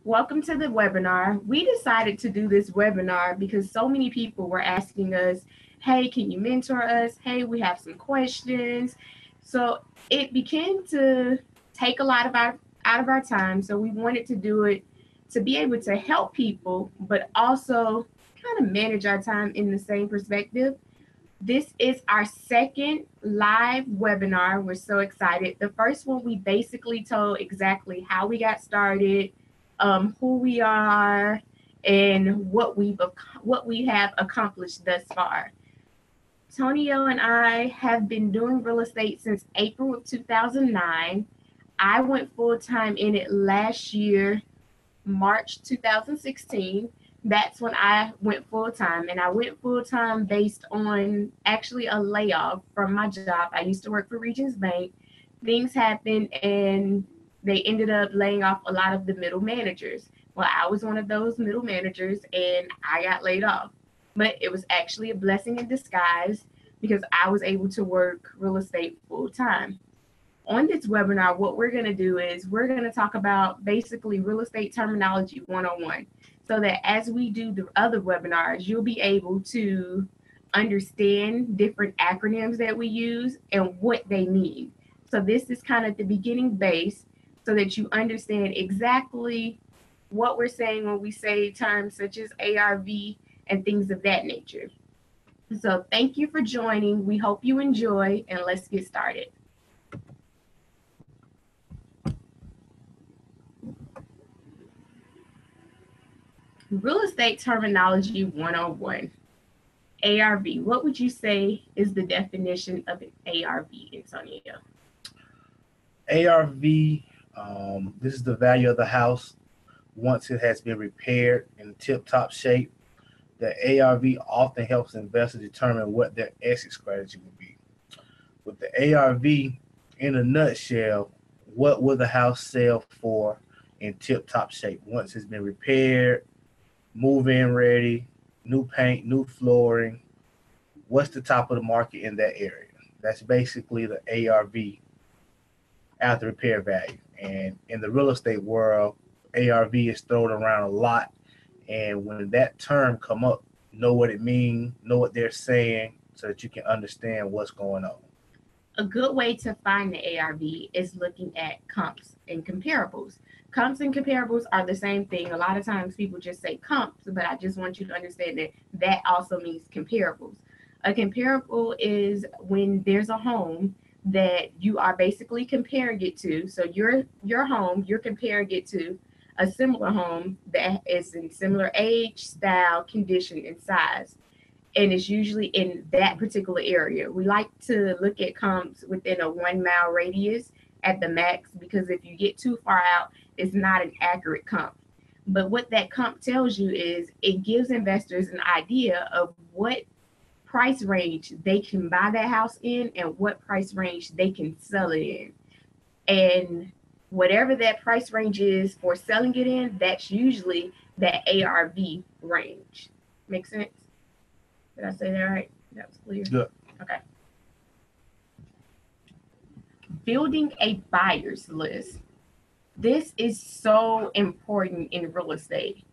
Welcome to the webinar. We decided to do this webinar because so many people were asking us, hey, can you mentor us? Hey, we have some questions. So it began to take a lot of out of our time. So we wanted to do it to be able to help people, but also kind of manage our time in the same perspective. This is our second live webinar. We're so excited. The first one, we basically told exactly how we got started, who we are, and what we have accomplished thus far. Tonio and I have been doing real estate since April of 2009. I went full time in it last year, March 2016. That's when I went full time, and I went full time based on actually a layoff from my job. I used to work for Regions Bank. Things happened, and they ended up laying off a lot of the middle managers. Well, I was one of those middle managers, and I got laid off. But it was actually a blessing in disguise because I was able to work real estate full time. On this webinar, what we're going to do is we're going to talk about basically real estate terminology 101, so that as we do the other webinars, you'll be able to understand different acronyms that we use and what they mean. So this is kind of the beginning base so that you understand exactly what we're saying when we say terms such as ARV and things of that nature. So thank you for joining. We hope you enjoy, and let's get started. Real estate terminology 101. ARV. What would you say is the definition of an ARV, Antonio? ARV, this is the value of the house once it has been repaired in tip-top shape. The ARV often helps investors determine what their exit strategy will be. With the ARV, in a nutshell, what will the house sell for in tip-top shape once it's been repaired, move-in ready, new paint, new flooring? What's the top of the market in that area? That's basically the ARV, after repair value. And in the real estate world, ARV is thrown around a lot. And when that term come up, know what it means, know what they're saying, so that you can understand what's going on. A good way to find the ARV is looking at comps and comparables. Comps and comparables are the same thing. A lot of times people just say comps, but I just want you to understand that that also means comparables. A comparable is when there's a home that you are basically comparing it to. So your home, you're comparing it to a similar home that is in similar age, style, condition, and size. And it's usually in that particular area. We like to look at comps within a 1 mile radius at the max, because if you get too far out, it's not an accurate comp. But what that comp tells you is it gives investors an idea of what price range they can buy that house in and what price range they can sell it in. And whatever that price range is for selling it in, that's usually that ARV range. Make sense? Did I say that right? That was clear? Good. Okay. Building a buyer's list. This is so important in real estate.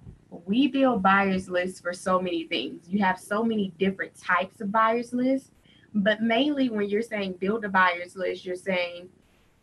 We build buyer's lists for so many things. You have so many different types of buyer's lists, but mainly when you're saying build a buyer's list, you're saying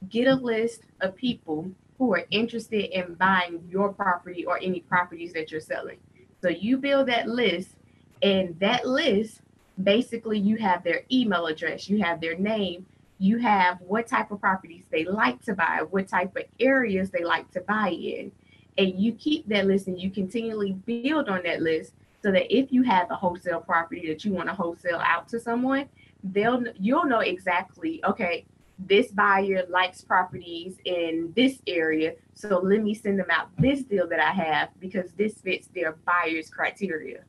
get a list of people who are interested in buying your property or any properties that you're selling. So you build that list, and that list, basically you have their email address, you have their name, you have what type of properties they like to buy, what type of areas they like to buy in. And you keep that list and you continually build on that list so that if you have a wholesale property that you want to wholesale out to someone, you'll know exactly, okay, this buyer likes properties in this area, so let me send them out this deal that I have because this fits their buyer's criteria.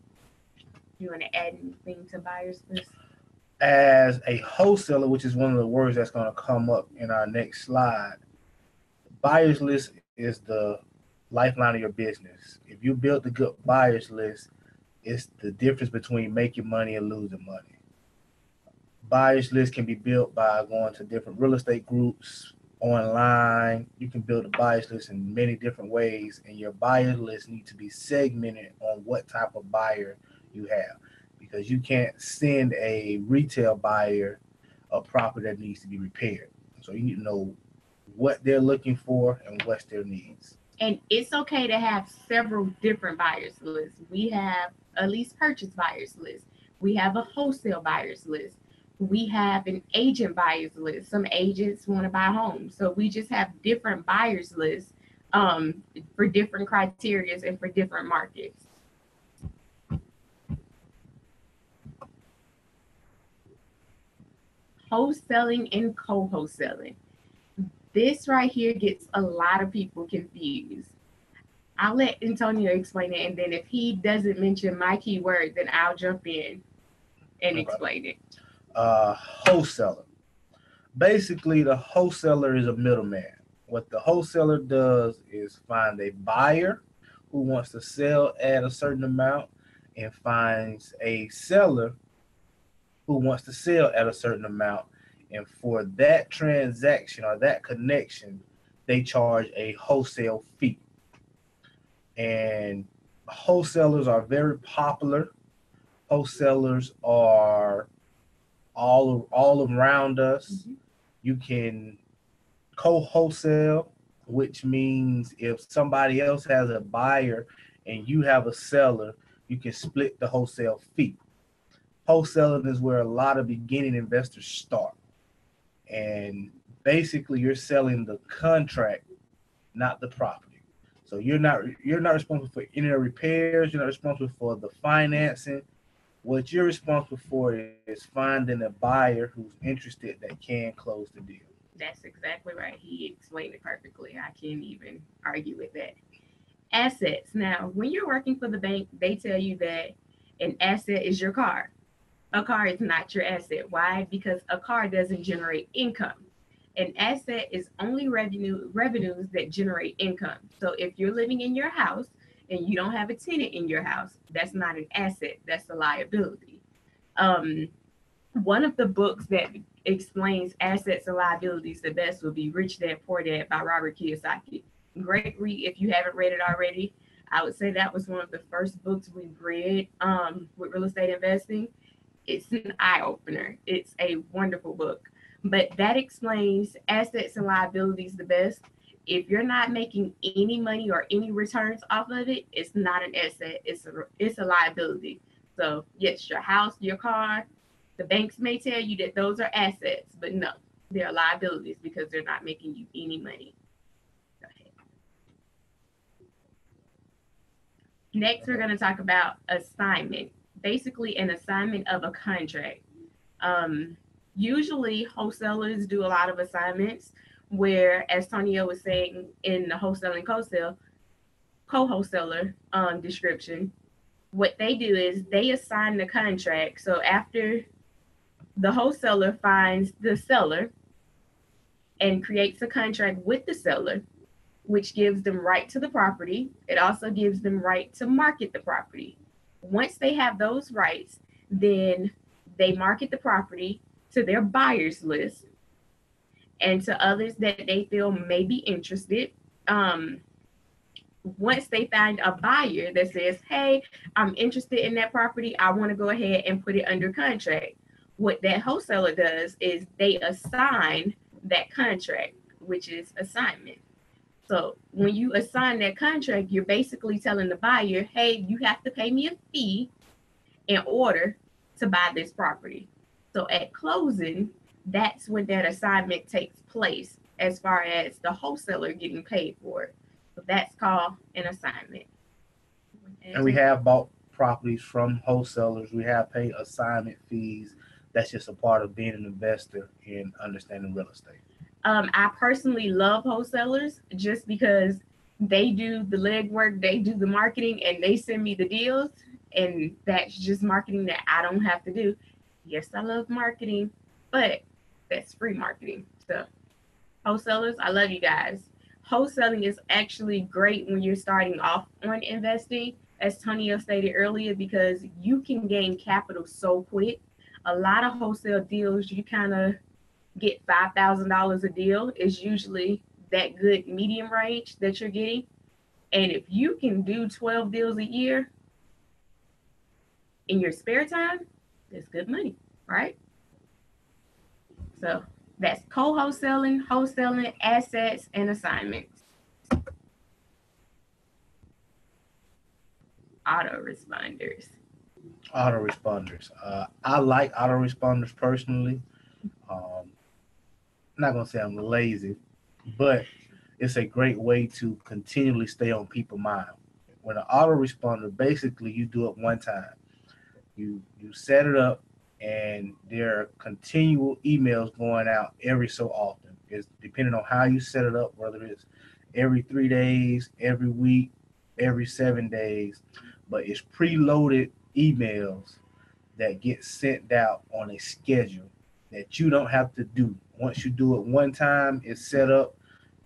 You want to add anything to buyer's list? As a wholesaler, which is one of the words that's going to come up in our next slide, buyer's list is the lifeline of your business. If you build a good buyer's list, it's the difference between making money and losing money. Buyer's list can be built by going to different real estate groups, online. You can build a buyers list in many different ways, and your buyers list need to be segmented on what type of buyer you have, because you can't send a retail buyer a property that needs to be repaired. So you need to know what they're looking for and what's their needs. And it's okay to have several different buyers lists. We have a lease purchase buyers list. We have a wholesale buyers list. We have an agent buyers list. Some agents want to buy homes. So we just have different buyers lists for different criterias and for different markets. Wholesaling and co-wholesaling. This right here gets a lot of people confused. I'll let Antonio explain it, and then if he doesn't mention my keyword, then I'll jump in and explain it. Wholesaler. Basically, the wholesaler is a middleman. What the wholesaler does is find a buyer who wants to sell at a certain amount and finds a seller who wants to sell at a certain amount. And for that transaction or that connection, they charge a wholesale fee. And wholesalers are very popular. Wholesalers are all around us. Mm-hmm. You can co-wholesale, which means if somebody else has a buyer and you have a seller, you can split the wholesale fee. Wholesaling is where a lot of beginning investors start. And basically you're selling the contract, not the property. So you're not responsible for any of the repairs, you're not responsible for the financing. What you're responsible for is finding a buyer who's interested that can close the deal. That's exactly right. He explained it perfectly. I can't even argue with that. Assets. Now, when you're working for the bank, they tell you that an asset is your car. A car is not your asset. Why? Because a car doesn't generate income. An asset is only revenues that generate income. So if you're living in your house and you don't have a tenant in your house, that's not an asset. That's a liability. One of the books that explains assets and liabilities the best would be Rich Dad Poor Dad by Robert Kiyosaki. Great read if you haven't read it already. I would say that was one of the first books we've read with real estate investing. It's an eye opener. It's a wonderful book. But that explains assets and liabilities the best. If you're not making any money or any returns off of it, it's not an asset. It's a liability. So yes, your house, your car, the banks may tell you that those are assets, but no, they're liabilities because they're not making you any money. Go ahead. Next, we're going to talk about assignment. Basically, an assignment of a contract. Usually, wholesalers do a lot of assignments where, as Tonio was saying in the wholesale and co-wholesaler description, what they do is they assign the contract. So after the wholesaler finds the seller and creates a contract with the seller, which gives them right to the property, it also gives them right to market the property. Once they have those rights, then they market the property to their buyers list and to others that they feel may be interested. Once they find a buyer that says, hey, I'm interested in that property, I want to go ahead and put it under contract. What that wholesaler does is they assign that contract, which is assignment. So when you assign that contract, you're basically telling the buyer, hey, you have to pay me a fee in order to buy this property. So at closing, that's when that assignment takes place as far as the wholesaler getting paid for it. So that's called an assignment. And we have bought properties from wholesalers. We have paid assignment fees. That's just a part of being an investor and understanding real estate. I personally love wholesalers just because they do the legwork, they do the marketing, and they send me the deals. And that's just marketing that I don't have to do. Yes, I love marketing, but that's free marketing. So wholesalers, I love you guys. Wholesaling is actually great when you're starting off on investing, as Tonio stated earlier, because you can gain capital so quick. A lot of wholesale deals, you kind of get $5,000 a deal is usually that good medium range that you're getting. And if you can do 12 deals a year in your spare time, that's good money, right? So that's co-wholesaling, wholesaling, assets, and assignments. Autoresponders. Autoresponders. I like autoresponders personally. I'm not gonna say I'm lazy, but it's a great way to continually stay on people's mind. When an autoresponder, basically you do it one time. You set it up, and there are continual emails going out every so often. It's depending on how you set it up, whether it's every 3 days, every week, every 7 days, but it's preloaded emails that get sent out on a schedule that you don't have to do. Once you do it one time, it's set up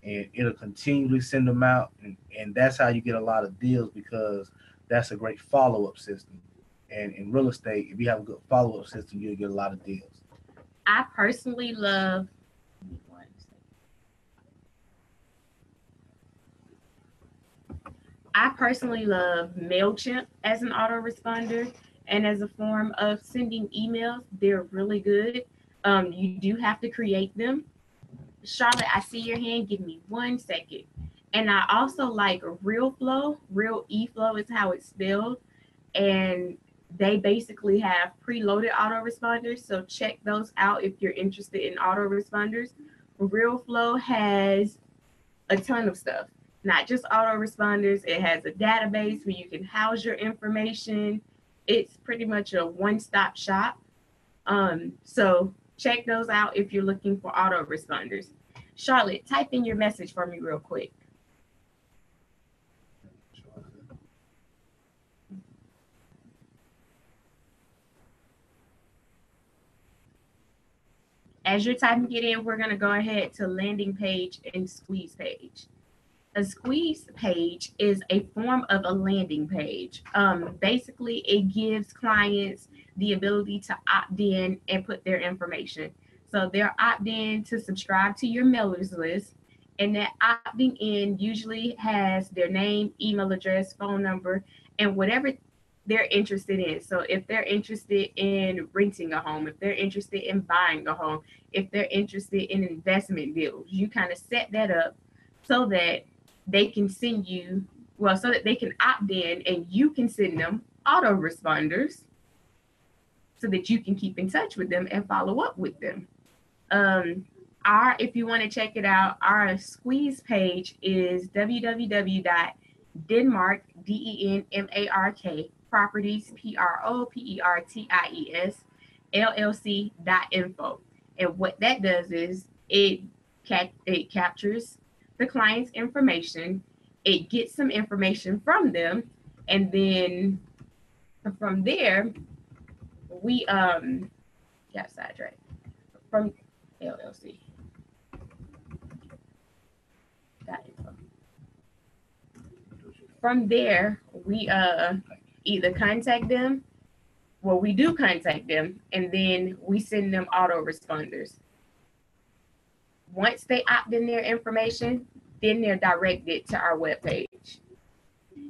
and it'll continually send them out. And that's how you get a lot of deals, because that's a great follow-up system. And in real estate, if you have a good follow-up system, you'll get a lot of deals. I personally love MailChimp as an autoresponder and as a form of sending emails. They're really good. You do have to create them. Charlotte, I see your hand. Give me 1 second. And I also like RealFlow. Real eFlow is how it's spelled. And they basically have preloaded autoresponders. So check those out if you're interested in autoresponders. RealFlow has a ton of stuff, not just autoresponders. It has a database where you can house your information. It's pretty much a one-stop shop. So check those out if you're looking for autoresponders. Charlotte, type in your message for me real quick. As you're typing it in, we're going to go ahead to landing page and squeeze page. A squeeze page is a form of a landing page. Basically, it gives clients the ability to opt in and put their information. So they're opt in to subscribe to your mailers list, and that opting in usually has their name, email address, phone number, and whatever they're interested in. So if they're interested in renting a home, if they're interested in buying a home, if they're interested in investment deals, you kind of set that up so that they can send you, so that they can opt in and you can send them autoresponders so that you can keep in touch with them and follow up with them. If you want to check it out, our squeeze page is www.denmark, DENMARK, properties, PROPERTIES, LLC.info. And what that does is it captures the client's information, it gets some information from them, and then from there, we got sidetracked from LLC. From there, we either contact them, we do contact them, and then we send them autoresponders. Once they opt in their information, then they're directed to our webpage.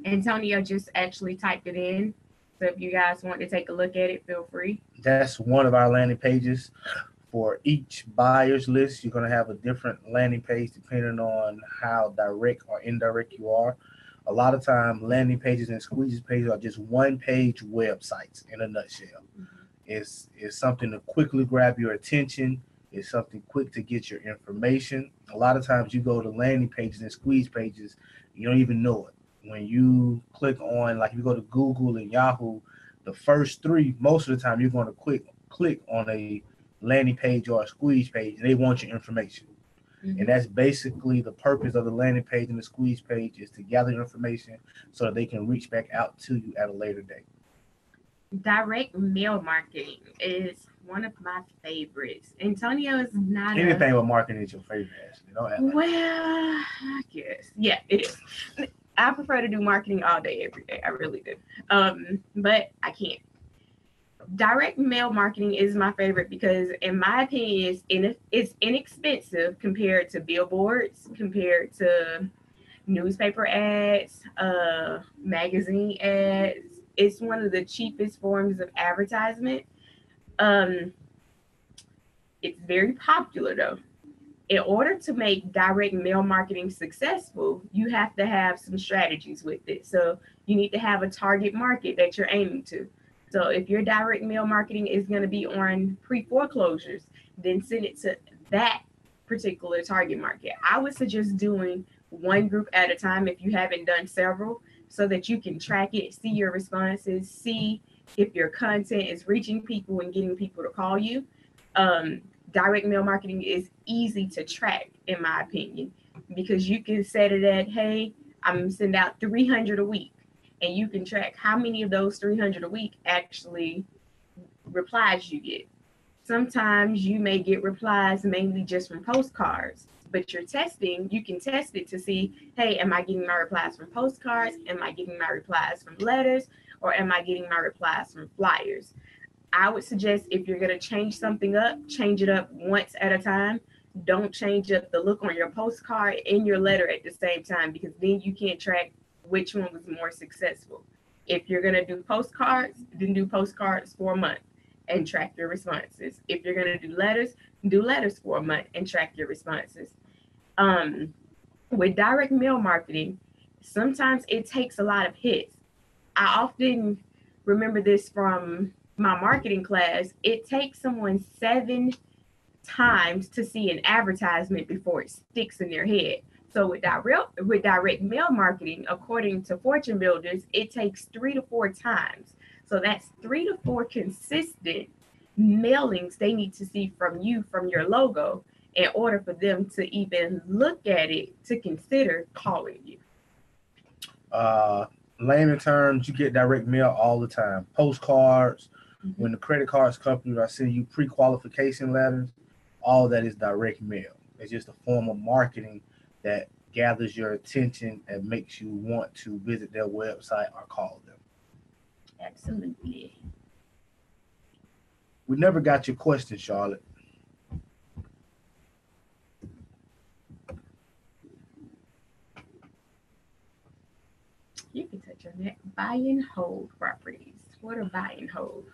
Antonio just actually typed it in. So if you guys want to take a look at it, feel free. That's one of our landing pages. For each buyer's list, you're going to have a different landing page depending on how direct or indirect you are. A lot of time, landing pages and squeeze pages are just one-page websites in a nutshell. Mm-hmm. It's something to quickly grab your attention. It's something quick to get your information. A lot of times you go to landing pages and squeeze pages, you don't even know it. When you click on, like if you go to Google and Yahoo, the first three, most of the time you're going to click on a landing page or a squeeze page, and they want your information. Mm-hmm. And that's basically the purpose of the landing page and the squeeze page, is to gather information so that they can reach back out to you at a later date. Direct mail marketing is one of my favorites. Antonio is not anything with marketing is your favorite, Ashley. Well, I guess. Yeah, it is. I prefer to do marketing all day, every day. I really do. But I can't. Direct mail marketing is my favorite because, in my opinion, it's inexpensive compared to billboards, compared to newspaper ads, magazine ads. It's one of the cheapest forms of advertisement. Um, it's very popular though. In order to make direct mail marketing successful, you have to have some strategies with it. So you need to have a target market that you're aiming to. So if your direct mail marketing is going to be on pre-foreclosures, then send it to that particular target market. I would suggest doing one group at a time if you haven't done several, so that you can track it, see your responses, see if your content is reaching people and getting people to call you. Um, Direct mail marketing is easy to track, in my opinion, because you can set it at, hey, I'm sending out 300 a week, and you can track how many of those 300 a week actually replies you get. Sometimes you may get replies mainly just from postcards, but you can test it to see, hey, am I getting my replies from postcards? Am I getting my replies from letters? Or am I getting my replies from flyers? I would suggest, if you're going to change something up, change it up once at a time. Don't change up the look on your postcard and your letter at the same time, because then you can't track which one was more successful. If you're going to do postcards, then do postcards for a month and track your responses. If you're going to do letters for a month and track your responses. Um, with direct mail marketing, sometimes it takes a lot of hits. I often remember this from my marketing class. It takes someone 7 times to see an advertisement before it sticks in their head. So with direct mail marketing, according to Fortune Builders, it takes 3 to 4 times. So that's 3 to 4 consistent mailings they need to see from you, from your logo, in order for them to even look at it to consider calling you. Uh, Layman terms, you get direct mail all the time. Postcards, when the credit cards companies are sending you pre-qualification letters, all that is direct mail. It's just a form of marketing that gathers your attention and makes you want to visit their website or call them. Absolutely. We never got your question, Charlotte. You can touch on that. Buy and hold properties. What are buy and holds?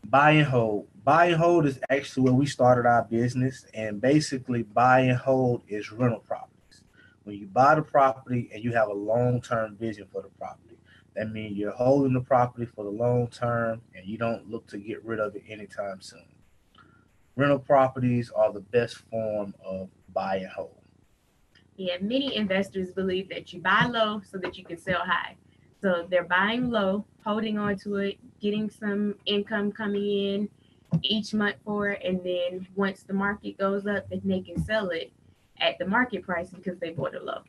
Buy and hold. Buy and hold is actually where we started our business, and basically, buy and hold is rental properties. When you buy the property and you have a long term vision for the property, that means you're holding the property for the long term and you don't look to get rid of it anytime soon. Rental properties are the best form of buy and hold. Yeah, many investors believe that you buy low so that you can sell high. So they're buying low, holding on to it, getting some income coming in each month for it, and then once the market goes up, then they can sell it at the market price because they bought it low.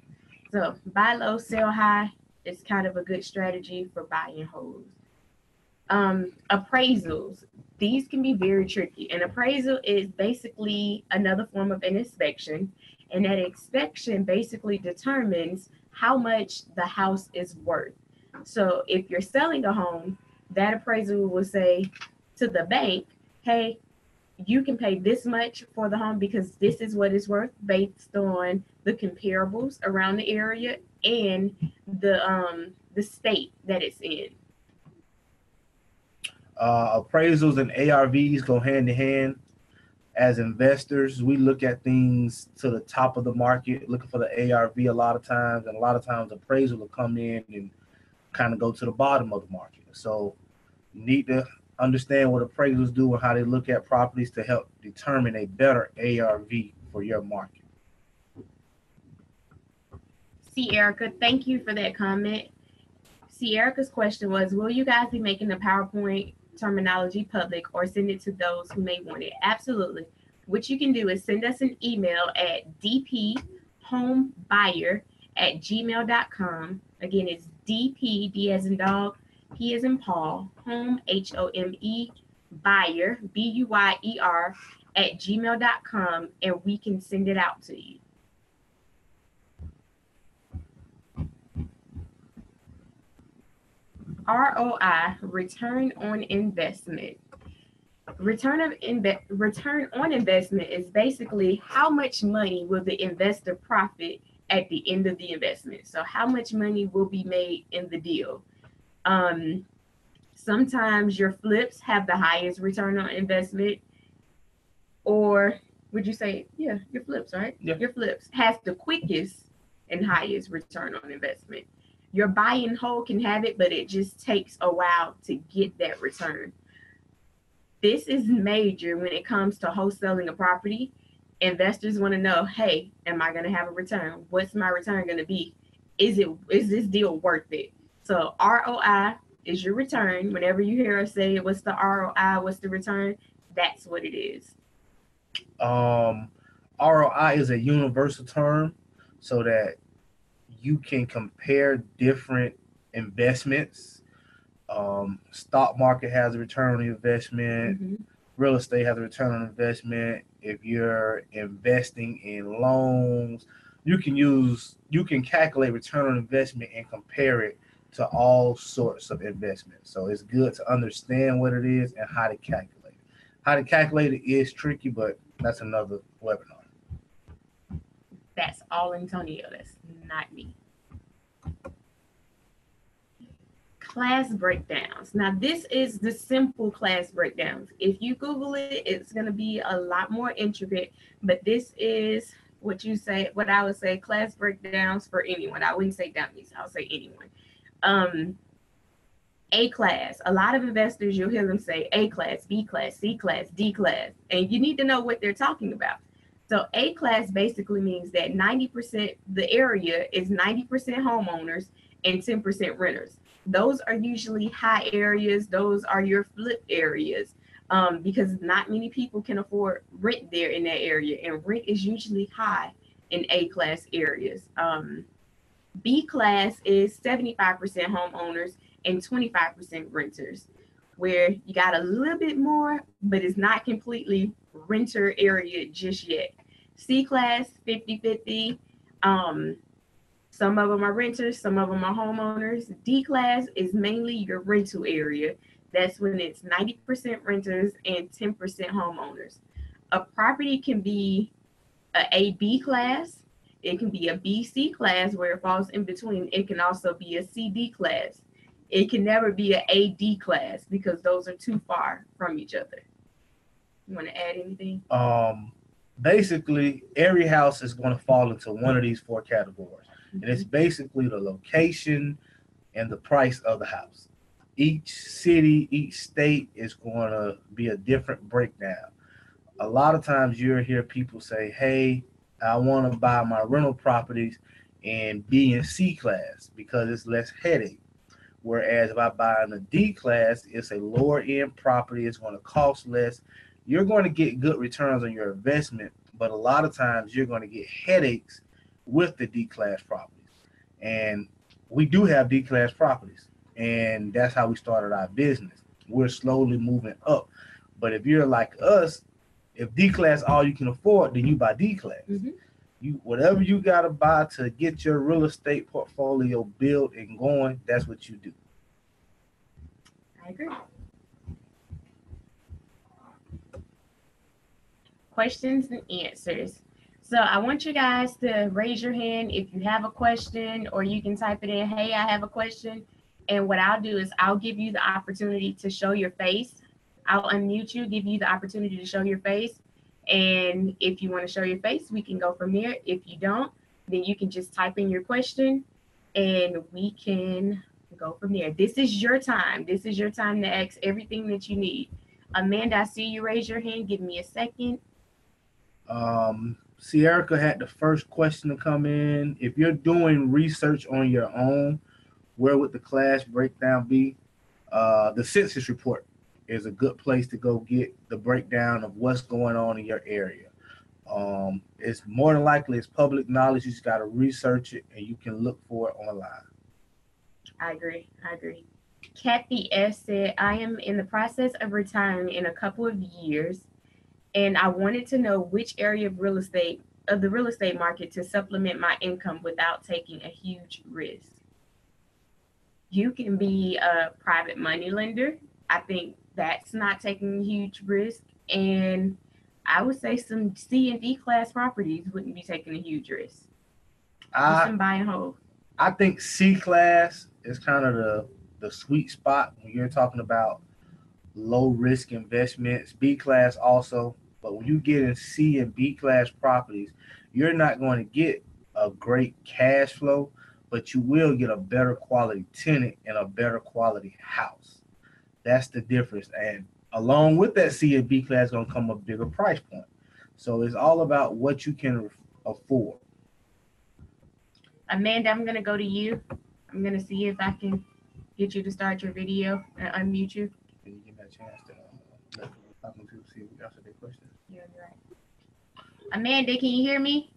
So buy low, sell high is kind of a good strategy for buy and holds. Appraisals. These can be very tricky. An appraisal is basically another form of an inspection, and that inspection basically determines how much the house is worth. So if you're selling a home, that appraisal will say to the bank, hey, you can pay this much for the home because this is what it's worth based on the comparables around the area and the state that it's in. Appraisals and ARVs go hand in hand. As investors, we look at things to the top of the market, looking for the ARV a lot of times, and a lot of times appraisal will come in and kind of go to the bottom of the market. So you need to understand what appraisals do and how they look at properties to help determine a better ARV for your market. See, Erica, thank you for that comment. See, Erica's question was, will you guys be making the PowerPoint terminology public or send it to those who may want it? Absolutely. What you can do is send us an email at dphomebuyer@gmail.com. Again, it's DP, D as in dog, P as in Paul, home, HOME, buyer, BUYER, @gmail.com, and we can send it out to you. ROI, return on investment. Return on investment is basically how much money will the investor profit at the end of the investment. So how much money will be made in the deal. Um, Sometimes your flips have the highest return on investment, or would you say, yeah, your flips, right? Yeah. Your flips has the quickest and highest return on investment. Your buy and hold can have it, but it just takes a while to get that return. This is major when it comes to wholesaling a property. Investors want to know, hey, am I going to have a return? What's my return going to be? Is this deal worth it? So ROI is your return. Whenever you hear us say what's the ROI, what's the return, that's what it is. ROI is a universal term so that you can compare different investments. Stock market has a return on investment. Mm-hmm. Real estate has a return on investment. If you're investing in loans, you can calculate return on investment and compare it to all sorts of investments. So it's good to understand what it is and how to calculate it. How to calculate it is tricky, but that's another webinar. That's all Antonio. That's not me. Class breakdowns. Now, this is the simple class breakdowns. If you Google it, it's going to be a lot more intricate, but this is what I would say class breakdowns for anyone. I wouldn't say dummies, I'll say anyone. A class. A lot of investors, you'll hear them say A class, B class, C class, D class, and you need to know what they're talking about. So A class basically means that 90%, the area is 90% homeowners and 10% renters. Those are usually high areas. Those are your flip areas, because not many people can afford rent there in that area, and rent is usually high in A class areas. B class is 75% homeowners and 25% renters, where you got a little bit more, but it's not completely renter area just yet. C class, 50-50. Some of them are renters, some of them are homeowners. D class is mainly your rental area. That's when it's 90% renters and 10% homeowners. A property can be a AB class. It can be a BC class where it falls in between. It can also be a CD class. It can never be an AD class because those are too far from each other. You want to add anything? Basically, every house is going to fall into one of these four categories. And it's basically the location and the price of the house. Each city, each state is going to be a different breakdown. A lot of times you'll hear people say, hey, I want to buy my rental properties in B and C class because it's less headache. Whereas if I buy in a D class, it's a lower end property. It's going to cost less. You're going to get good returns on your investment, but a lot of times you're going to get headaches with the D class properties. And we do have D class properties, and that's how we started our business. We're slowly moving up. But if you're like us, if D class all you can afford, then you buy D class. Mm-hmm. You whatever you gotta buy to get your real estate portfolio built and going, that's what you do. I agree. Questions and answers. So I want you guys to raise your hand if you have a question, or you can type it in, hey, I have a question. And what I'll do is I'll give you the opportunity to show your face. I'll unmute you, give you the opportunity to show your face. And if you want to show your face, we can go from there. If you don't, then you can just type in your question and we can go from there. This is your time. This is your time to ask everything that you need. Amanda, I see you raise your hand. Give me a second. Sierra had the first question to come in. If you're doing research on your own, where would the class breakdown be? The census report is a good place to go get the breakdown of what's going on in your area. It's more than likely it's public knowledge. You just got to research it and you can look for it online. I agree. Kathy S. said, I am in the process of retiring in a couple of years, and I wanted to know which area of the real estate market to supplement my income without taking a huge risk. You can be a private money lender. I think That's not taking a huge risk. And I would say some C and D class properties wouldn't be taking a huge risk. Just I some buy and hold. I think C class is kind of the sweet spot when you're talking about low risk investments. B class also, but when you get in C and B class properties, you're not going to get a great cash flow, but you will get a better quality tenant and a better quality house. That's the difference. And along with that C and B class, going to come a bigger price point. So it's all about what you can afford. Amanda, I'm gonna go to you. I'm gonna see if I can get you to start your video and unmute you. Can you give me a chance to let people see if we answer their question? Yeah, you're right. Amanda, can you hear me?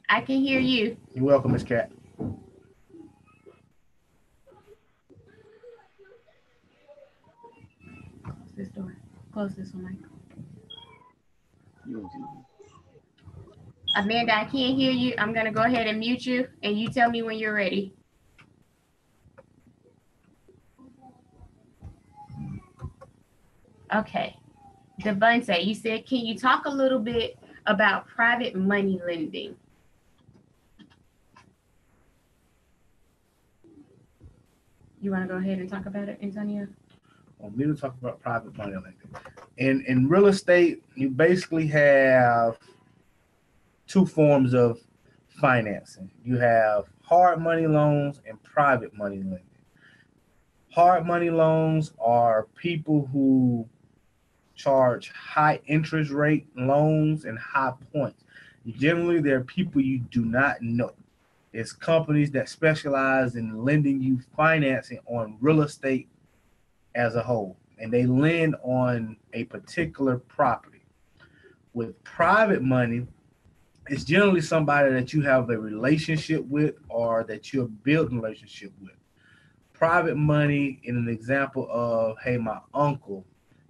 I can hear you. You're welcome, Miss Cat. Close this door. Close this one, Michael. Amanda, I can't hear you. I'm gonna go ahead and mute you, and you tell me when you're ready. Okay. Devontae, you said, can you talk a little bit about private money lending? You want to go ahead and talk about it, Antonio? Well, me to talk about private money lending. In real estate, you basically have two forms of financing. You have hard money loans and private money lending. Hard money loans are people who charge high interest rate loans and high points. Generally, they're people you do not know. It's companies that specialize in lending you financing on real estate as a whole, and they lend on a particular property. With private money, it's generally somebody that you have a relationship with or that you're building a relationship with. Private money, in an example of, hey, my uncle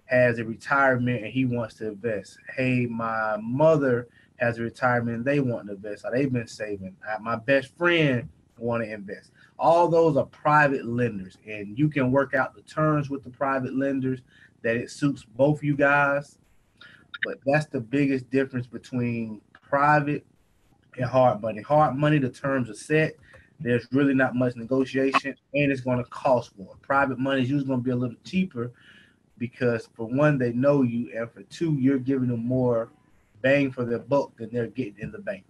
has a retirement and he wants to invest. Hey, my mother has a retirement and they want to invest. Or they've been saving. My best friend want to invest. All those are private lenders, and you can work out the terms with the private lenders that it suits both you guys. But that's the biggest difference between private and hard money. Hard money, the terms are set. There's really not much negotiation, and it's going to cost more. Private money is usually going to be a little cheaper because, for one, they know you, and for two, you're giving them more bang for their buck than they're getting in the bank.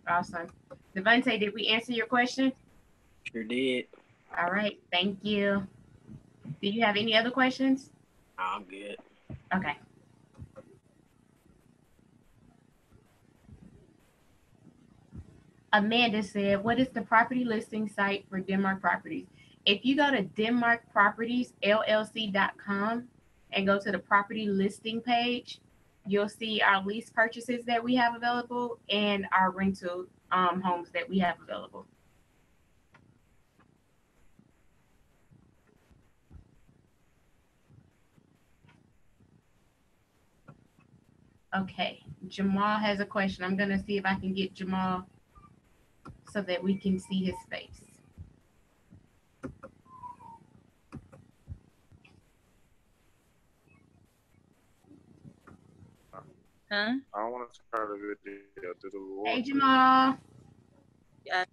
Awesome. Devontae, did we answer your question? Sure did. All right. Thank you. Do you have any other questions? I'm good. Okay. Amanda said, what is the property listing site for Denmark Properties? If you go to denmarkpropertiesllc.com and go to the property listing page, you'll see our lease purchases that we have available and our rental homes that we have available. Okay, Jamal has a question. I'm gonna see if I can get Jamal so that we can see his face. Huh? I don't want to turn the video to the wall. Hey, Jamal. Yeah.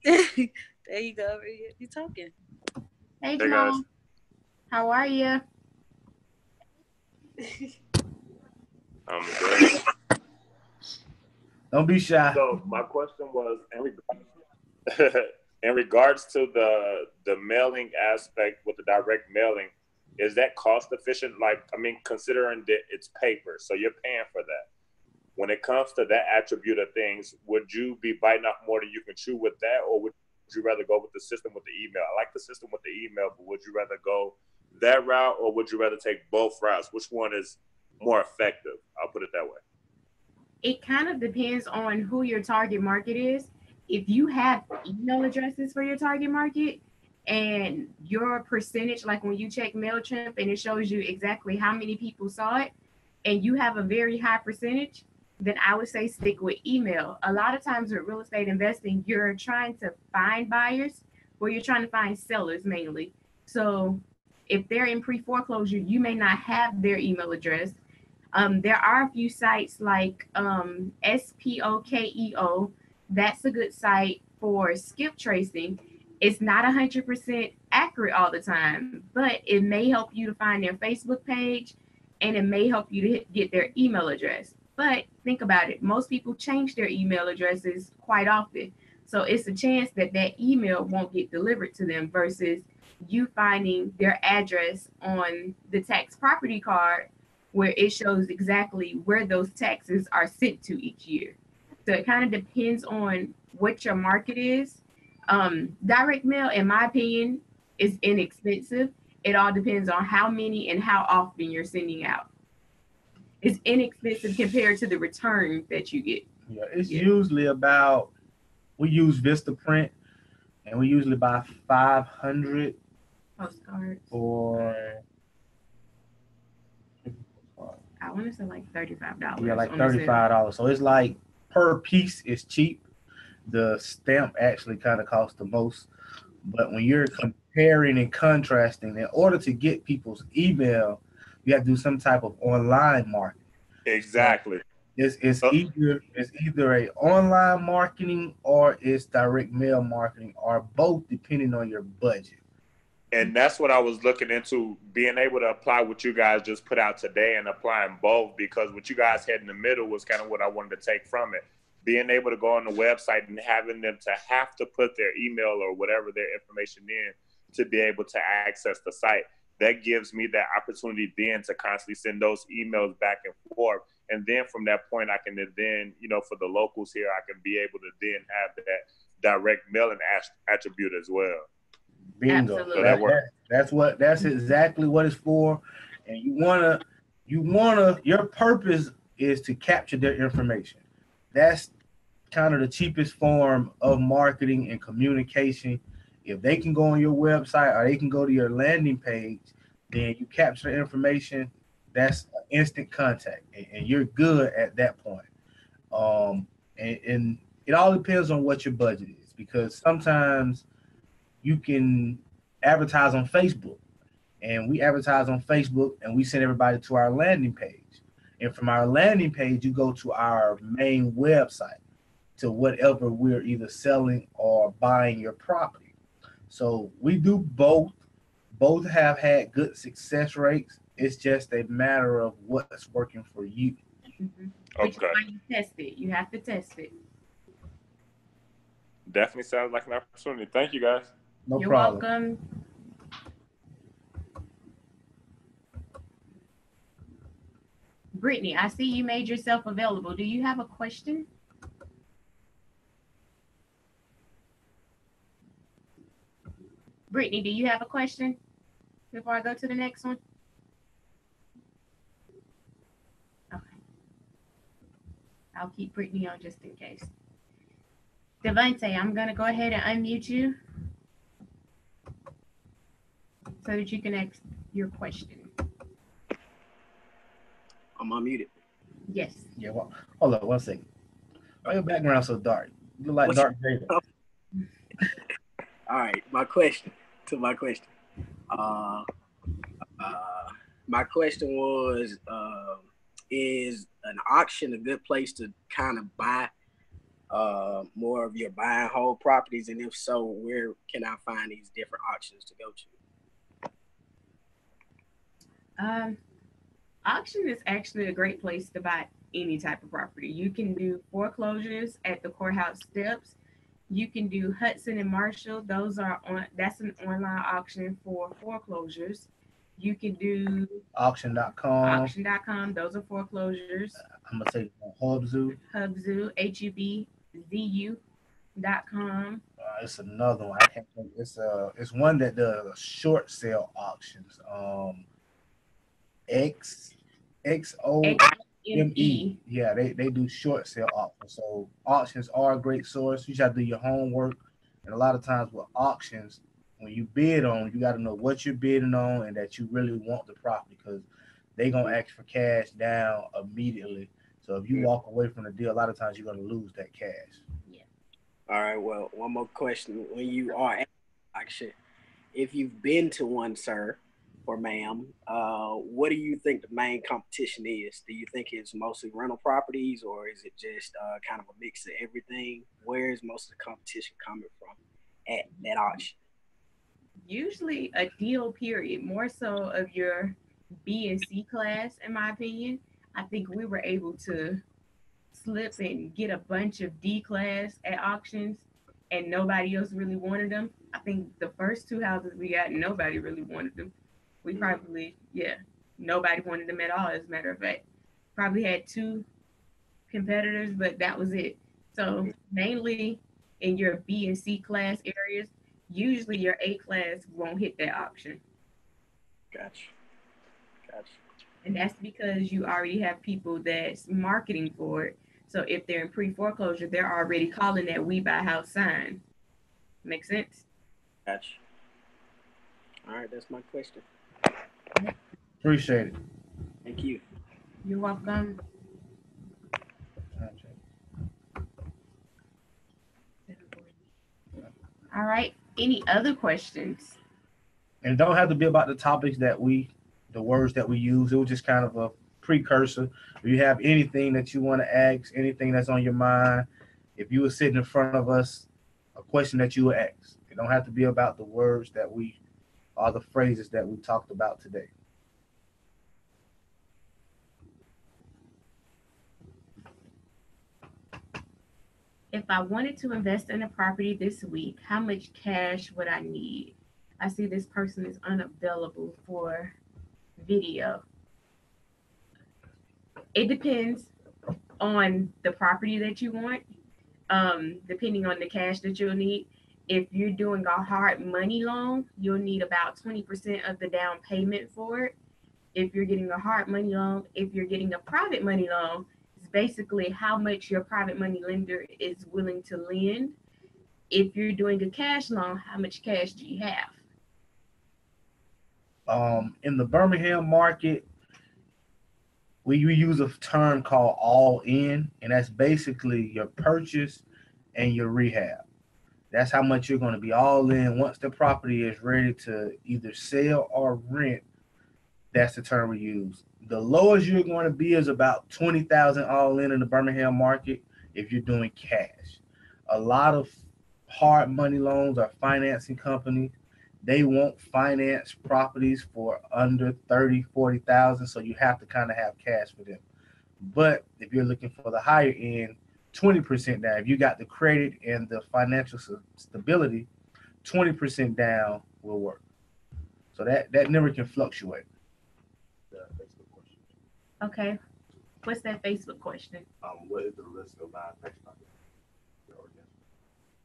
There you go. You talking? Hey, Hey, Jamal. guys. How are you? I'm good. Don't be shy. So my question was in regards to the mailing aspect with the direct mailing, is that cost efficient? Like, I mean, considering that it's paper, so you're paying for that. When it comes to that attribute of things, would you be biting off more than you can chew with that, or would you rather go with the system with the email? I like the system with the email, but would you rather go that route, or would you rather take both routes? Which one is more effective? I'll put it that way. It kind of depends on who your target market is. If you have email addresses for your target market and your percentage, like when you check MailChimp and it shows you exactly how many people saw it, and you have a very high percentage, then I would say stick with email. A lot of times with real estate investing, you're trying to find buyers, or you're trying to find sellers mainly. So if they're in pre-foreclosure, you may not have their email address. There are a few sites like Spokeo. That's a good site for skip tracing. It's not 100% accurate all the time, but it may help you to find their Facebook page, and it may help you to get their email address. But think about it, most people change their email addresses quite often. So it's a chance that that email won't get delivered to them versus you finding their address on the tax property card where it shows exactly where those taxes are sent to each year. So it kind of depends on what your market is. Direct mail, in my opinion, is inexpensive. It all depends on how many and how often you're sending out. It's inexpensive compared to the return that you get. Yeah, it's usually about, we use Vistaprint, and we usually buy 500 Postcards. for, I want to say like $35. yeah, like on the sale. $35. So it's like per piece is cheap. The stamp actually kind of costs the most. But when you're comparing and contrasting, in order to get people's email, you have to do some type of online marketing. Exactly. It's either a online marketing or it's direct mail marketing, or both, depending on your budget. And that's what I was looking into, being able to apply what you guys just put out today and applying both, because what you guys had in the middle was kind of what I wanted to take from it. Being able to go on the website and having them to have to put their email or whatever their information in to be able to access the site. That gives me that opportunity then to constantly send those emails back and forth. And then from that point, I can then, for the locals here, I can be able to then have that direct mailing attribute as well. Bingo. Absolutely. So that's exactly what it's for. And your purpose is to capture their information. That's kind of the cheapest form of marketing and communication. If they can go on your website or they can go to your landing page, then you capture the information. That's instant contact, and you're good at that point. And it all depends on what your budget is, because sometimes you can advertise on Facebook, and we advertise on Facebook and we send everybody to our landing page. And from our landing page, you go to our main website to whatever we're either selling or buying your property. So we do both. Both have had good success rates. It's just a matter of what's working for you. Mm-hmm. Okay. But you test it. You have to test it. Definitely sounds like an opportunity. Thank you, guys. No You're problem. welcome. Brittany, I see you made yourself available. Do you have a question? Brittany, do you have a question before I go to the next one? Okay. I'll keep Brittany on just in case. Devante, I'm going to go ahead and unmute you so that you can ask your question. I'm unmuted. Yes. Yeah, well, hold on 1 second. Why your background so dark? You look like What's- Dark Vader. All right, my question. My question was, is an auction a good place to kind of buy more of your buy and hold properties? And if so, where can I find these different auctions to go to? Auction is actually a great place to buy any type of property. You can do foreclosures at the courthouse steps. You can do Hudson and Marshall. That's an online auction for foreclosures. You can do Auction.com. Those are foreclosures. I'm gonna say Hubzu. Hubzu, HUBZU.com. It's another one. I can't think. It's one that does short sale auctions. XOME. XME. Yeah, they do short sale auctions. So auctions are a great source. You just have to do your homework. And a lot of times with auctions, when you bid on, you got to know what you're bidding on and that you really want the property, because they're gonna ask for cash down immediately. So if you walk away from the deal, a lot of times you're going to lose that cash. All right. Well, one more question. When you are at auction, if you've been to one, sir or ma'am, what do you think the main competition is? Do you think it's mostly rental properties, or is it just kind of a mix of everything? Where is most of the competition coming from at that auction? Usually a deal period, more so of your B and C class, in my opinion. I think we were able to slip and get a bunch of D class at auctions and nobody else really wanted them. I think the first two houses we got, nobody really wanted them. We probably, nobody wanted them at all, as a matter of fact. Probably had two competitors, but that was it. So mainly in your B and C class areas, usually your A class won't hit that auction. Gotcha. Gotcha. And that's because you already have people that's marketing for it. So if they're in pre-foreclosure, they're already calling that We Buy House sign. Make sense? Gotcha. All right, that's my question. Appreciate it. Thank you. You're welcome. All right. Any other questions? And it don't have to be about the topics that the words that we use. It was just kind of a precursor. If you have anything that you want to ask, anything that's on your mind, if you were sitting in front of us, a question that you would ask. It don't have to be about the words that or the phrases that we talked about today. If I wanted to invest in a property this week, how much cash would I need? I see this person is unavailable for video. It depends on the property that you want, depending on the cash that you'll need. If you're doing a hard money loan, you'll need about 20% of the down payment for it. If you're getting a hard money loan, if you're getting a private money loan, it's basically how much your private money lender is willing to lend. If you're doing a cash loan, how much cash do you have? In the Birmingham market, we use a term called all in, and that's basically your purchase and your rehab. That's how much you're going to be all in once the property is ready to either sell or rent. That's the term we use. The lowest you're going to be is about 20,000 all in the Birmingham market if you're doing cash. A lot of hard money loans or financing companies, they won't finance properties for under 30, 40,000. So you have to kind of have cash for them. But if you're looking for the higher end, 20% down. If you got the credit and the financial stability, 20% down will work. So that number can fluctuate. Okay. What's that Facebook question? What is the risk of buying text stock?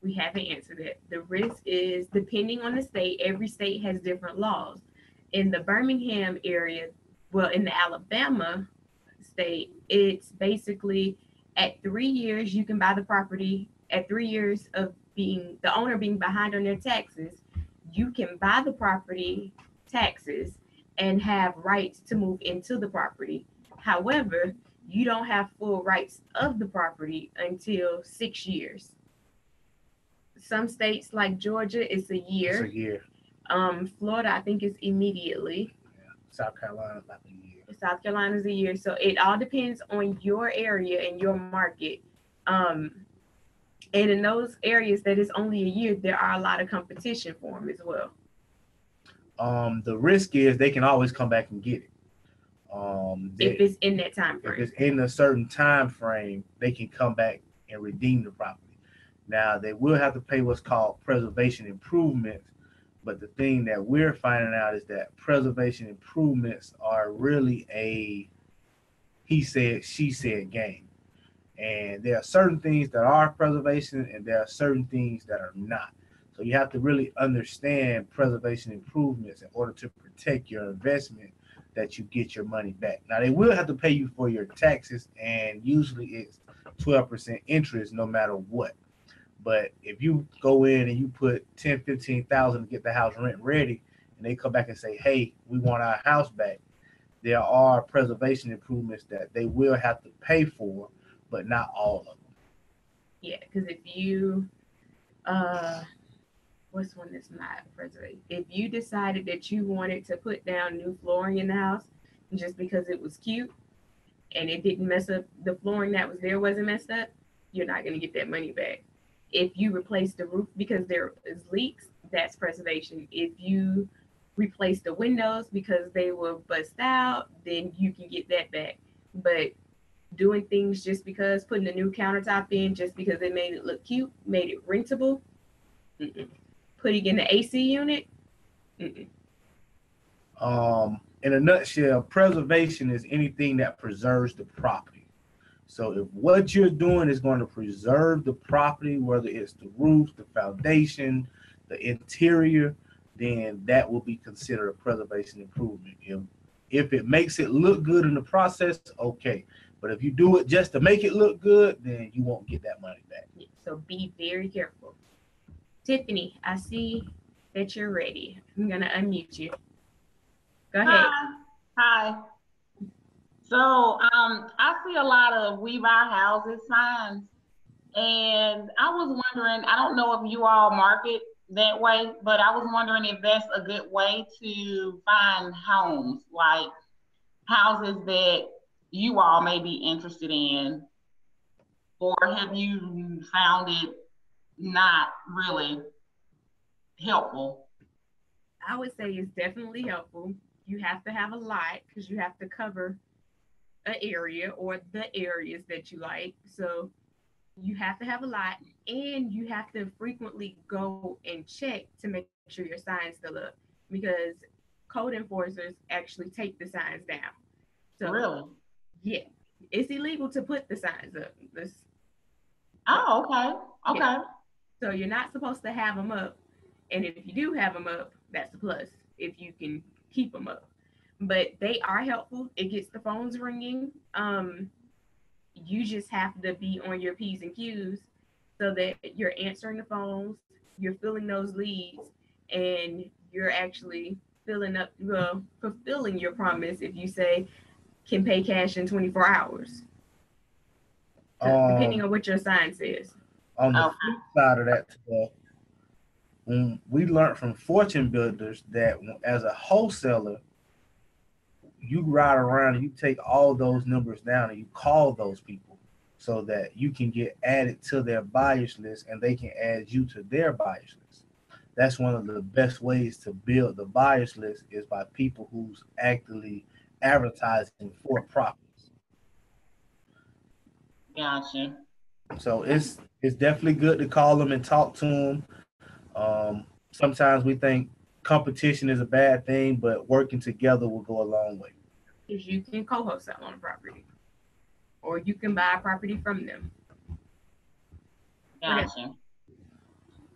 We haven't answered it. The risk is depending on the state, every state has different laws. In the Birmingham area, well, in the Alabama state, it's basically at 3 years, you can buy the property. At 3 years of being the owner being behind on their taxes, you can buy the property taxes and have rights to move into the property. However, you don't have full rights of the property until 6 years. Some states like Georgia, it's a year. It's a year. Florida, I think, is immediately. Yeah. South Carolina, about a year. South Carolina is a year. So it all depends on your area and your market. And in those areas that is only a year, there are a lot of competition for them as well. The risk is they can always come back and get it. If it's in that time frame. If it's in a certain time frame, they can come back and redeem the property. Now, they will have to pay what's called preservation improvements, but the thing that we're finding out is that preservation improvements are really a he said, she said game. And there are certain things that are preservation and there are certain things that are not. So you have to really understand preservation improvements in order to protect your investment that you get your money back. Now, they will have to pay you for your taxes, and usually it's 12% interest no matter what. But if you go in and you put 10, 15,000 to get the house rent ready, and they come back and say, hey, we want our house back, there are preservation improvements that they will have to pay for, but not all of them. Yeah, because if you what's one that's not preservation? If you decided that you wanted to put down new flooring in the house just because it was cute and it didn't mess up, the flooring that was there wasn't messed up, you're not going to get that money back. If you replace the roof because there is leaks, that's preservation. If you replace the windows because they were bust out, then you can get that back. But doing things just because, putting a new countertop in just because it made it look cute, made it rentable, mm-mm. Putting in the AC unit, mm-mm. In a nutshell, preservation is anything that preserves the property. So if what you're doing is going to preserve the property, whether it's the roof, the foundation, the interior, then that will be considered a preservation improvement. If it makes it look good in the process, okay. But if you do it just to make it look good, then you won't get that money back. So be very careful. Tiffany, I see that you're ready. I'm going to unmute you. Go ahead. Hi. So I see a lot of We Buy Houses signs, and I was wondering, I don't know if you all market that way, but I was wondering if that's a good way to find homes, like houses that you all may be interested in, or have you found it not really helpful? I would say it's definitely helpful. You have to have a lot because you have to cover an area or the areas that you like. So you have to have a lot, and you have to frequently go and check to make sure your signs still up, because code enforcers actually take the signs down. So Really? yeah, it's illegal to put the signs up. Oh, okay. Okay. Yeah. So you're not supposed to have them up. And if you do have them up, that's a plus if you can keep them up. But they are helpful. It gets the phones ringing. You just have to be on your P's and Q's so that you're answering the phones, you're filling those leads, and you're actually fulfilling your promise if you say can pay cash in 24 hours. Depending on what your sign says. On the flip side of that, we learned from fortune builders that as a wholesaler, you ride around and you take all those numbers down and you call those people so that you can get added to their buyers list and they can add you to their buyers list. That's one of the best ways to build the buyers list, is by people who's actively advertising for properties. Gotcha. So it's definitely good to call them and talk to them. Sometimes we think competition is a bad thing, but working together will go a long way. Because you can co-wholesale on a property, or you can buy a property from them. Gotcha. All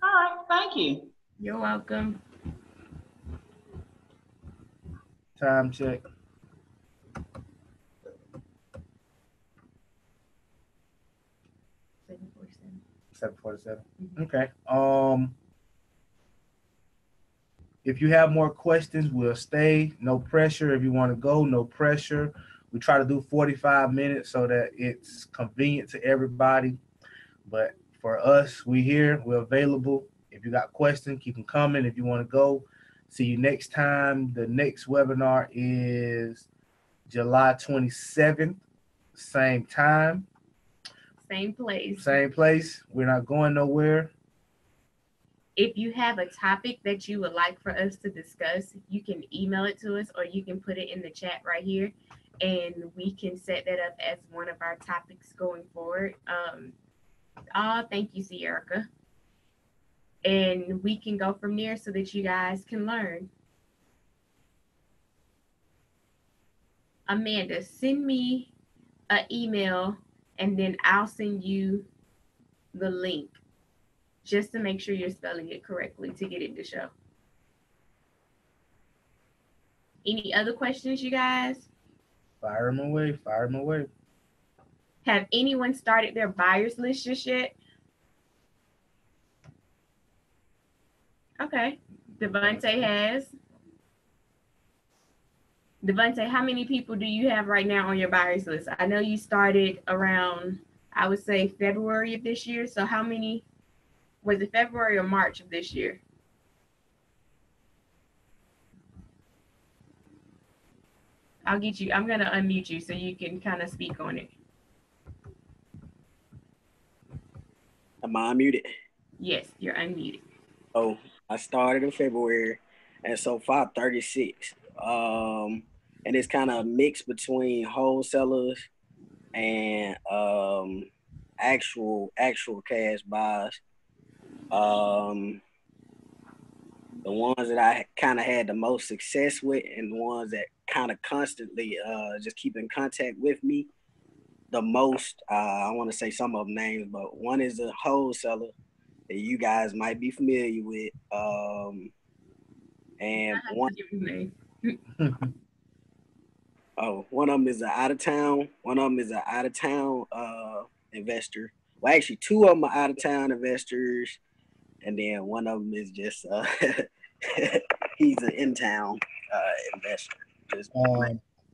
right, thank you. You're welcome. Time check. 7:47. 7:47. Okay. If you have more questions, we'll stay. No pressure. If you want to go, no pressure. We try to do 45 minutes so that it's convenient to everybody. But for us, we're here. We're available. If you got questions, keep them coming. If you want to go, see you next time. The next webinar is July 27th, same time. Same place. Same place. We're not going nowhere. If you have a topic that you would like for us to discuss, you can email it to us, or you can put it in the chat right here, and we can set that up as one of our topics going forward. Thank you, Sierra. And we can go from there so that you guys can learn. Amanda, send me an email, and then I'll send you the link, just to make sure you're spelling it correctly to get it to show. Any other questions, you guys? Fire them away. Fire them away. Have anyone started their buyers list just yet? Okay. Devontae has. Devontae, how many people do you have right now on your buyers list? I know you started around, I would say, February of this year. So how many, was it February or March of this year? I'm going to unmute you so you can kind of speak on it. Am I unmuted? Yes, you're unmuted. Oh, I started in February, and so far 36. And it's kind of a mix between wholesalers and actual cash buys. The ones that I kind of had the most success with, and the ones that kind of constantly just keep in contact with me the most. I want to say some of them names, but one is a wholesaler that you guys might be familiar with. And one of them is an out of town. One of them is an out of town investor. Well, actually, two of them are out of town investors, and then one of them is just he's an in town investor.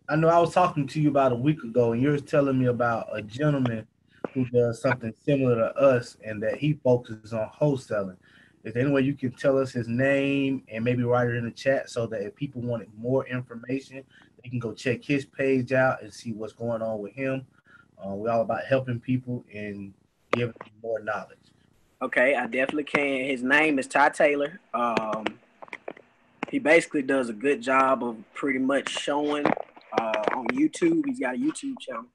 I know I was talking to you about a week ago, and you were telling me about a gentleman who does something similar to us, and that he focuses on wholesaling. Is there any way you can tell us his name and maybe write it in the chat so that if people wanted more information, they can go check his page out and see what's going on with him? We're all about helping people and giving them more knowledge. Okay, I definitely can. His name is Ty Taylor. He basically does a good job of pretty much showing on YouTube. He's got a YouTube channel.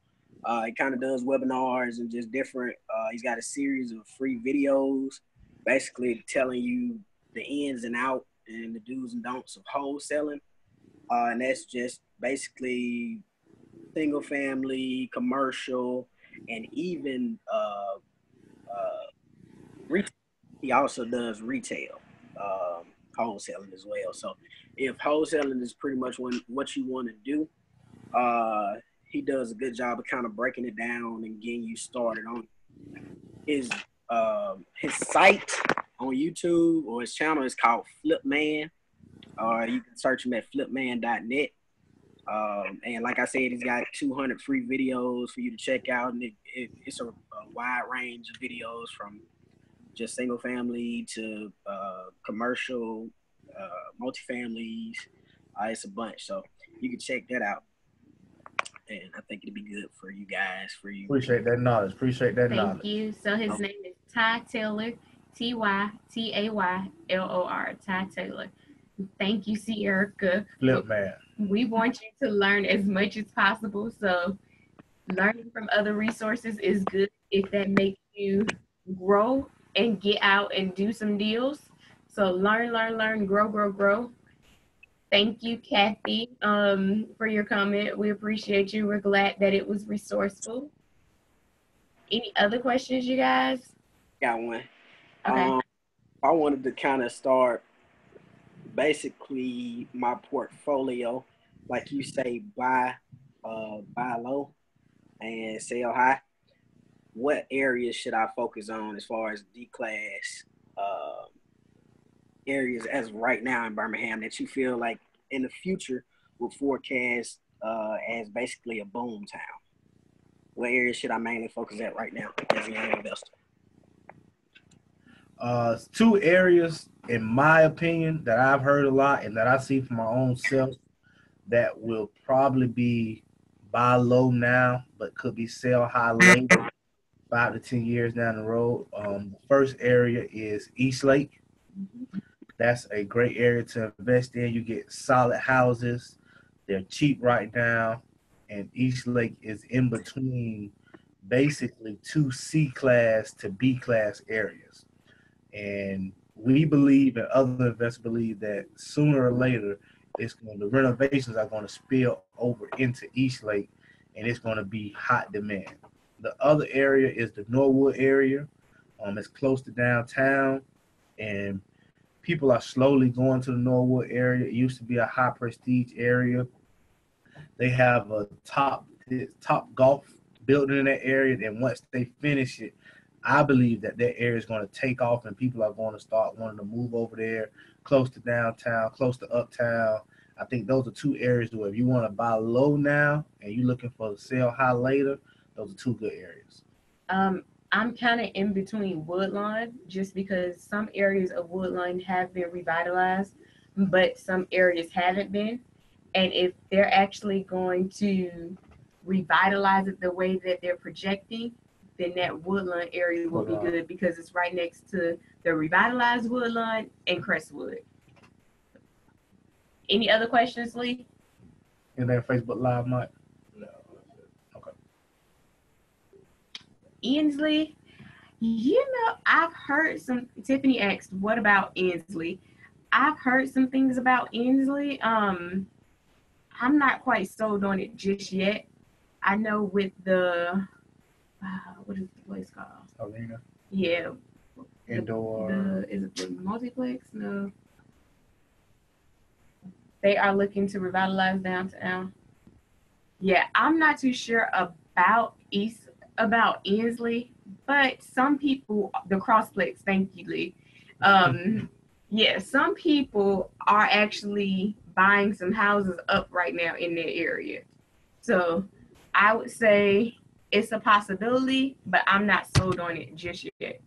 He kind of does webinars and just different. He's got a series of free videos, basically telling you the ins and outs and the do's and don'ts of wholesaling. And that's just basically single family, commercial, and even retail. He also does retail wholesaling as well. So if wholesaling is pretty much what you want to do, he does a good job of kind of breaking it down and getting you started on his site on YouTube, or his channel is called Flipman. You can search him at flipman.net. And like I said, he's got 200 free videos for you to check out, and it's a wide range of videos from just single family to commercial, multifamilies. It's a bunch, so you can check that out. And I think it'd be good for you guys. Appreciate that knowledge. Thank you. So his name is Ty Taylor, Tytaylor, Ty Taylor. Thank you, Sierra. Flipman. We want you to learn as much as possible. So learning from other resources is good if that makes you grow and get out and do some deals. So learn, grow. Thank you, Kathy, for your comment. We appreciate you. We're glad that it was resourceful. Any other questions, you guys? Got one. Okay. I wanted to kind of start basically my portfolio, like you say, buy low and sell high. What areas should I focus on as far as D-class areas as right now in Birmingham that you feel like in the future will forecast as basically a boom town? What areas should I mainly focus at right now as a young investor? Two areas, in my opinion, that I've heard a lot and that I see for my own self that will probably be buy low now, but could be sell high later, 5 to 10 years down the road. The first area is Eastlake. That's a great area to invest in. You get solid houses. They're cheap right now. And Eastlake is in between basically two C-class to B-class areas. And we believe, and other investors believe, that sooner or later, the renovations are going to spill over into Eastlake, and it's going to be hot demand. The other area is the Norwood area. It's close to downtown, and people are slowly going to the Norwood area. It used to be a high prestige area. They have a top golf building in that area, and once they finish it, I believe that area is going to take off, and people are going to start wanting to move over there, close to downtown, close to uptown. I think those are two areas where if you want to buy low now and you're looking for to sell high later, those are two good areas. I'm kind of in between Woodlawn just because some areas of Woodlawn have been revitalized, but some areas haven't been. And if they're actually going to revitalize it the way that they're projecting, then that Woodlawn area will be good because it's right next to the revitalized Woodlawn and Crestwood. Any other questions, Lee? And then Facebook Live, Mike? No. Okay. Inslee, I've heard some. Tiffany asked, "What about Inslee?" I've heard some things about Inslee. I'm not quite sold on it just yet. I know with the what is the place called? Arena. Yeah. Indoor. Is it the multiplex? No. They are looking to revitalize downtown. Yeah, I'm not too sure about Inslee, but some people, the Crossplex, thank you, Lee. Yeah, some people are actually buying some houses up right now in their area. So I would say it's a possibility, but I'm not sold on it just yet.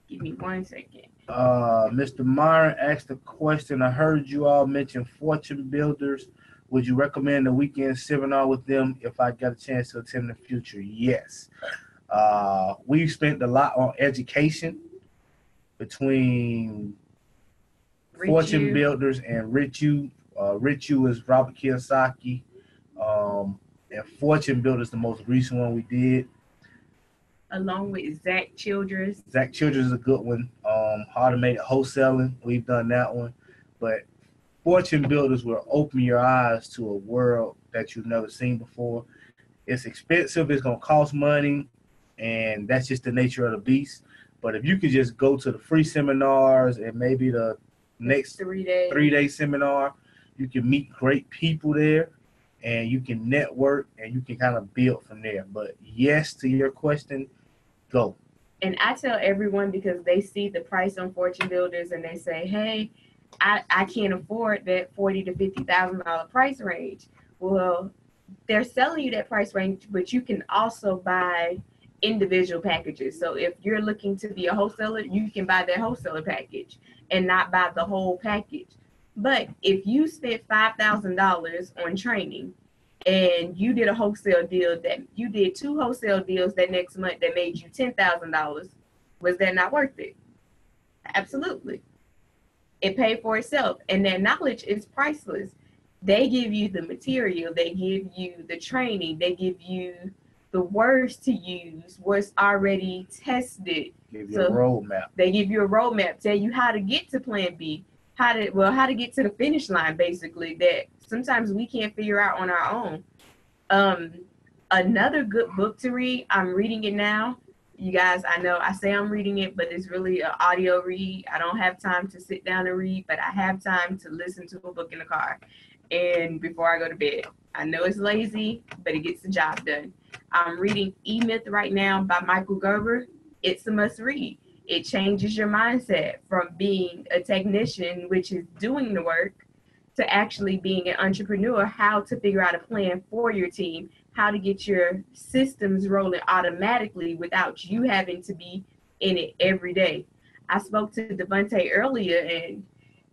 Give me 1 second. Mr. Myron asked a question. I heard you all mention Fortune Builders. Would you recommend a weekend seminar with them if I got a chance to attend in the future? Yes. We've spent a lot on education between Fortune Builders and Rich U. Rich U is Robert Kiyosaki. And Fortune Builders, the most recent one we did. Along with Zach Childress. Zach Childress is a good one. Automated wholesaling, we've done that one. But Fortune Builders will open your eyes to a world that you've never seen before. It's expensive, it's going to cost money, and that's just the nature of the beast. But if you could just go to the free seminars and maybe the next 3-day seminar, you can meet great people there, and you can network, and you can kind of build from there. But yes, to your question, go. And I tell everyone because they see the price on Fortune Builders and they say, hey, I can't afford that $40,000 to $50,000 price range. Well, they're selling you that price range, but you can also buy individual packages. So if you're looking to be a wholesaler, you can buy that wholesaler package and not buy the whole package. But if you spent $5,000 on training and you did a wholesale deal that you did 2 wholesale deals that next month that made you $10,000, was that not worth it? Absolutely. It paid for itself, and that knowledge is priceless. They give you the material, they give you the training, they give you the words to use, what's already tested. Give you a roadmap. They give you a roadmap, tell you how to get to plan B, how to get to the finish line, basically, that sometimes we can't figure out on our own. Another good book to read, I'm reading it now. You guys, I know I say I'm reading it, but it's really an audio read. I don't have time to sit down and read, but I have time to listen to a book in the car and before I go to bed. I know it's lazy, but it gets the job done. I'm reading E-Myth right now by Michael Gerber. It's a must read. It changes your mindset from being a technician, which is doing the work, to actually being an entrepreneur, how to figure out a plan for your team, how to get your systems rolling automatically without you having to be in it every day. I spoke to Devontae earlier, and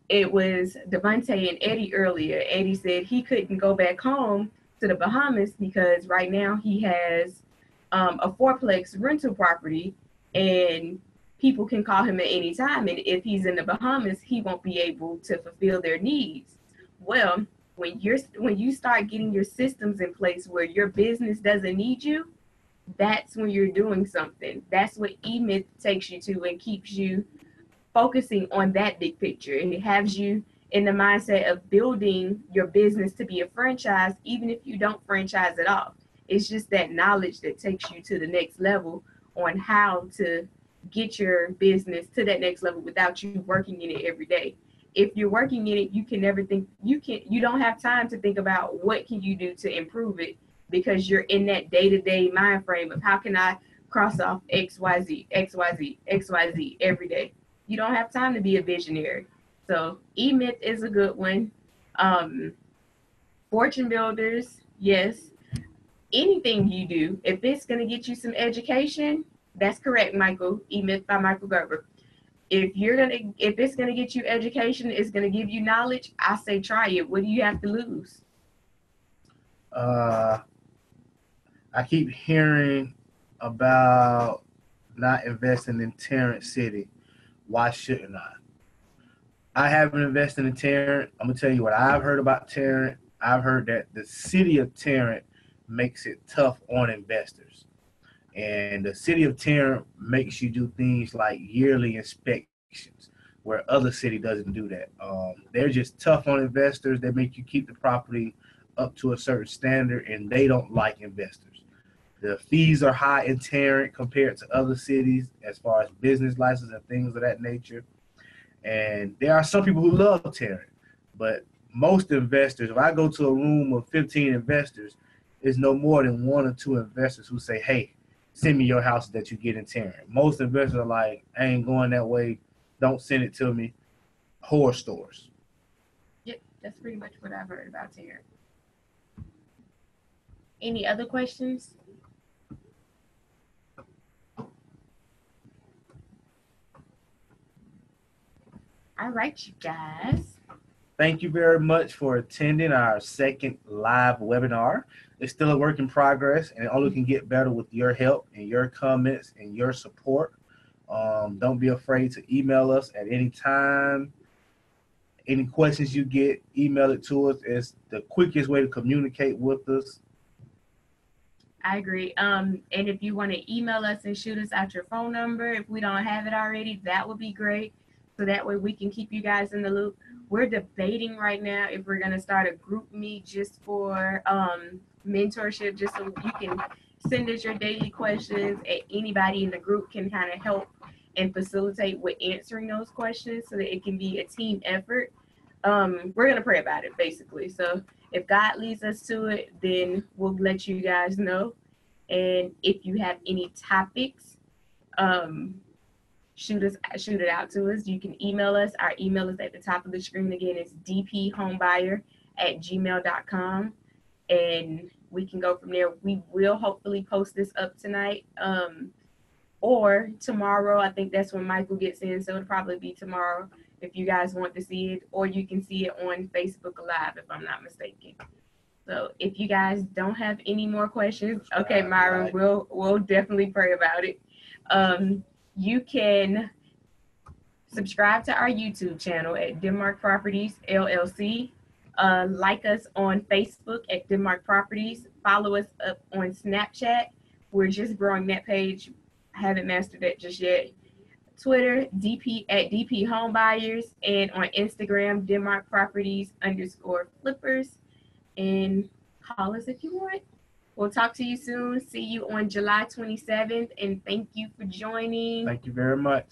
it was Devontae and Eddie earlier. Eddie said he couldn't go back home to the Bahamas because right now he has a 4-plex rental property, and people can call him at any time. And if he's in the Bahamas, he won't be able to fulfill their needs. Well, when you start getting your systems in place where your business doesn't need you, that's when you're doing something. That's what E-Myth takes you to and keeps you focusing on that big picture. And it has you in the mindset of building your business to be a franchise, even if you don't franchise at all. It's just that knowledge that takes you to the next level on how to get your business to that next level without you working in it every day. If you're working in it, you can never think, you don't have time to think about what can you do to improve it because you're in that day-to-day mind frame of how can I cross off XYZ, XYZ, XYZ every day. You don't have time to be a visionary. So E-Myth is a good one. Fortune Builders, yes. Anything you do, if it's going to get you some education, that's correct, Michael. E-Myth by Michael Gerber. If it's gonna get you education, it's gonna give you knowledge, I say try it. What do you have to lose? I keep hearing about not investing in Tarrant City. Why shouldn't I? I haven't invested in Tarrant. I'm gonna tell you what I've heard about Tarrant. I've heard that the city of Tarrant makes it tough on investors. And the city of Tarrant makes you do things like yearly inspections, where other city doesn't do that. They're just tough on investors. They make you keep the property up to a certain standard, and they don't like investors. The fees are high in Tarrant compared to other cities as far as business license and things of that nature. And there are some people who love Tarrant, but most investors, if I go to a room of 15 investors, there's no more than 1 or 2 investors who say, hey, send me your house that you get in Tarrant. Most investors are like, I ain't going that way. Don't send it to me. Horror stores. Yep, that's pretty much what I've heard about Tarrant. Any other questions? All right, you guys. Thank you very much for attending our second live webinar. It's still a work in progress, and it only can get better with your help and your comments and your support. Don't be afraid to email us at any time. Any questions you get, email it to us. It's the quickest way to communicate with us. I agree. And if you want to email us and shoot us out your phone number, if we don't have it already, that would be great. So that way we can keep you guys in the loop. We're debating right now if we're going to start a group meet just for mentorship, just so you can send us your daily questions and anybody in the group can kind of help and facilitate with answering those questions so that it can be a team effort. We're going to pray about it, basically. So if God leads us to it, then we'll let you guys know. And if you have any topics, shoot it out to us. You can email us. Our email is at the top of the screen. Again, it's dphomebuyer@gmail.com. And we can go from there. We will hopefully post this up tonight or tomorrow. I think that's when Michael gets in, so it'll probably be tomorrow if you guys want to see it, or you can see it on Facebook Live if I'm not mistaken. So if you guys don't have any more questions, okay, Myron, we'll definitely pray about it. You can subscribe to our YouTube channel at Denmark Properties LLC. Like us on Facebook at Denmark Properties. Follow us up on Snapchat. We're just growing that page. I haven't mastered that just yet. Twitter, DP Homebuyers, and on Instagram, Denmark Properties _flippers. And call us if you want. We'll talk to you soon. See you on July 27th. And thank you for joining. Thank you very much.